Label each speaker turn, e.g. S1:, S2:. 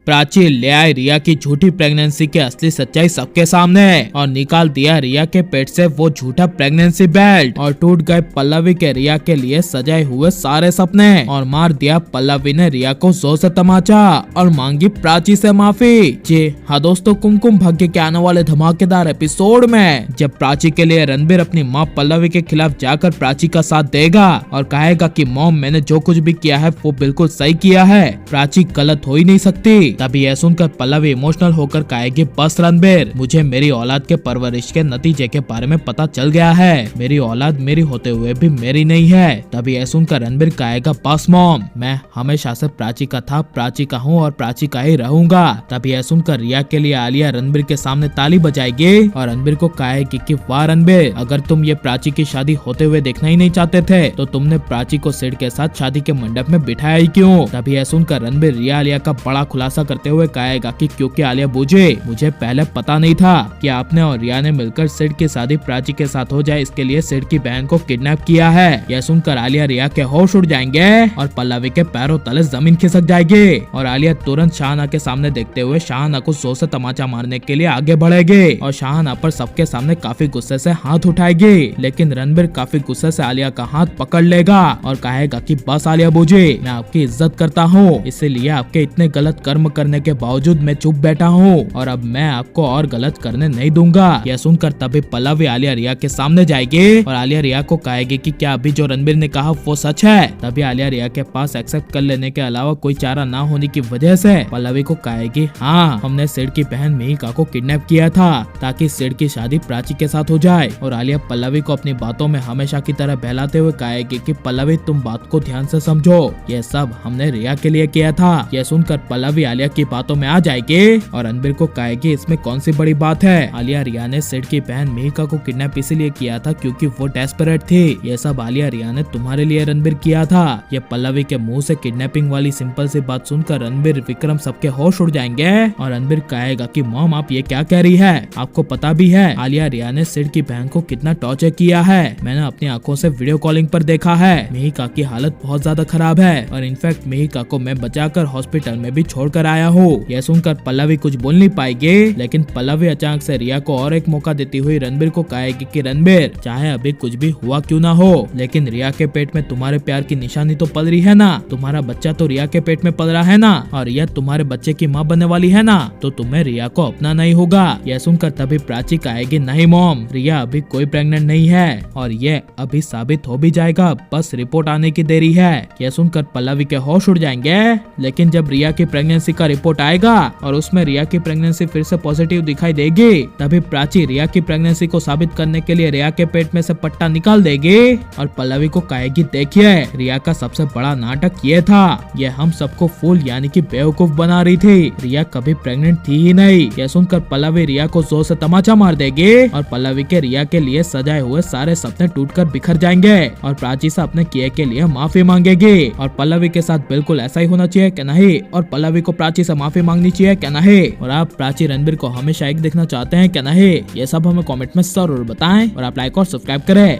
S1: प्राची ले आई रिया की झूठी प्रेगनेंसी की असली सच्चाई सबके सामने और निकाल दिया रिया के पेट से वो झूठा प्रेगनेंसी बेल्ट और टूट गए पल्लवी के रिया के लिए सजाए हुए सारे सपने और मार दिया पल्लवी ने रिया को जोर से तमाचा और मांगी प्राची से माफी। जी हाँ दोस्तों, कुमकुम भाग्य के आने वाले धमाकेदार एपिसोड में जब प्राची के लिए रणबीर अपनी माँ पल्लवी के खिलाफ जाकर प्राची का साथ देगा और कहेगा कि मॉम मैंने जो कुछ भी किया है वो बिल्कुल सही किया है, प्राची गलत हो ही नहीं सकती। तभी यह सुनकर पल्लवी इमोशनल होकर कहेगी बस रणबीर, मुझे मेरी औलाद के परवरिश के नतीजे के बारे में पता चल गया है, मेरी औलाद मेरी होते हुए भी मेरी नहीं है। तभी यह सुनकर रणबीर कहेगा बस मॉम, मैं हमेशा से प्राची का था, प्राची का हूँ और प्राची का ही रहूंगा। तभी यह सुनकर रिया के लिए आलिया रणबीर के सामने ताली बजाएगी और रणबीर को कहेगी कि वाह रणबीर, अगर तुम ये प्राची की शादी होते हुए देखना ही नहीं चाहते थे तो तुमने प्राची को सिड के साथ शादी के मंडप में बिठाया ही क्यों। तभी यह सुनकर रणबीर रिया आलिया का बड़ा खुलासा करते हुए कहेगा कि क्योंकि आलिया बूझे, मुझे पहले पता नहीं था कि आपने और रिया ने मिलकर सिड की शादी प्राची के साथ हो जाए, इसके लिए सिड की बहन को किडनैप किया है। यह सुनकर आलिया रिया के होश उड़ जाएंगे और पल्लवी के पैरों तले जमीन खिसक जाएगी और आलिया तुरंत शाहना के सामने देखते हुए शाहना को जोर से तमाचा मारने के लिए आगे बढ़ेगी और शाहना पर सबके सामने काफी गुस्से से हाथ उठाएगी। लेकिन रणबीर काफी गुस्से से आलिया का हाथ पकड़ लेगा और कहेगा कि बस आलिया बूझे, मैं आपकी इज्जत करता हूँ, इसीलिए आपके इतने गलत कर्म करने के बावजूद मैं चुप बैठा हूँ और अब मैं आपको और गलत करने नहीं दूंगा। यह सुनकर तभी पल्लवी आलिया रिया के सामने जाएगी और आलिया रिया को कहेगी कि क्या अभी जो रणबीर ने कहा वो सच है। तभी आलिया रिया के पास एक्सेप्ट कर लेने के अलावा कोई चारा ना होने की वजह से पल्लवी को कहेगी हाँ, हमने सिड की बहन मिहिका को किडनैप किया था ताकि सिड की शादी प्राची के साथ हो जाए। और आलिया पल्लवी को अपनी बातों में हमेशा की तरह बहलाते हुए कहेगी कि पल्लवी तुम बात को ध्यान से समझो, ये सब हमने रिया के लिए किया था। यह सुनकर पल्लवी आलिया की बातों में आ जाएगी और रणबीर को कहेगी इसमें कौन सी बड़ी बात है। आलिया रिया ने सिड की बहन मिहिका को किडनैप इसीलिए किया था क्योंकि वो डेस्परेट थी। ये सब आलिया रिया ने तुम्हारे लिए रणबीर किया था। ये पल्लवी के मुंह से किडनैपिंग वाली सिंपल सी बात सुनकर रणबीर विक्रम सबके होश उड़ जाएंगे और रणबीर कहेगा कि मॉम आप ये क्या कह रही है, आपको पता भी है आलिया रिया ने सिड की बहन को कितना टॉर्चर किया है, मैंने अपनी आंखों से वीडियो कॉलिंग पर देखा है। मिहिका की हालत बहुत ज्यादा खराब है और इनफैक्ट मिहिका को मैं बचाकर हॉस्पिटल में भी छोड़कर आया हूँ। यह सुनकर पल्लवी कुछ बोल नहीं पाएगी, लेकिन पल्लवी अचानक से रिया को और एक मौका देती हुई रणबीर को कहेगी कि रणबीर चाहे अभी कुछ भी हुआ क्यों ना हो, लेकिन रिया के पेट में तुम्हारे प्यार की निशानी तो पल रही है ना, तुम्हारा बच्चा तो रिया के पेट में पल रहा है ना और रिया तुम्हारे बच्चे की माँ बनने वाली है ना, तो तुम्हें रिया को अपना नहीं होगा। यह सुनकर तभी प्राची कहेगी नहीं मॉम, रिया अभी कोई प्रेग्नेंट नहीं है और ये अभी साबित हो भी जाएगा, बस रिपोर्ट आने की देरी है। यह सुनकर पल्लवी के होश उड़ जाएंगे, लेकिन जब रिया की प्रेगनेंसी का रिपोर्ट आएगा और उसमें रिया की प्रेगनेंसी फिर से पॉजिटिव दिखाई देगी, तभी प्राची रिया की प्रेगनेंसी को साबित करने के लिए रिया के पेट में से पट्टा निकाल देगी और पल्लवी को कहेगी देखिए रिया का सबसे बड़ा नाटक ये था, ये हम सबको फूल यानी कि बेवकूफ बना रही थी, रिया कभी प्रेग्नेंट थी ही नहीं। यह सुनकर पल्लवी रिया को जोर से तमाचा मार देगी और पल्लवी के रिया के लिए सजाए हुए सारे सपने टूटकर बिखर जाएंगे और प्राची से अपने किए के लिए माफी मांगेगी। और पल्लवी के साथ बिल्कुल ऐसा ही होना चाहिए क्या नहीं, और पल्लवी को प्राची से माफी मांगनी चाहिए क्या नहीं, और आप प्राची रणबीर को हमेशा एक देखना चाहते हैं क्या नहीं, ये सब हमें कमेंट में जरूर बताएं और आप लाइक और सब्सक्राइब करें।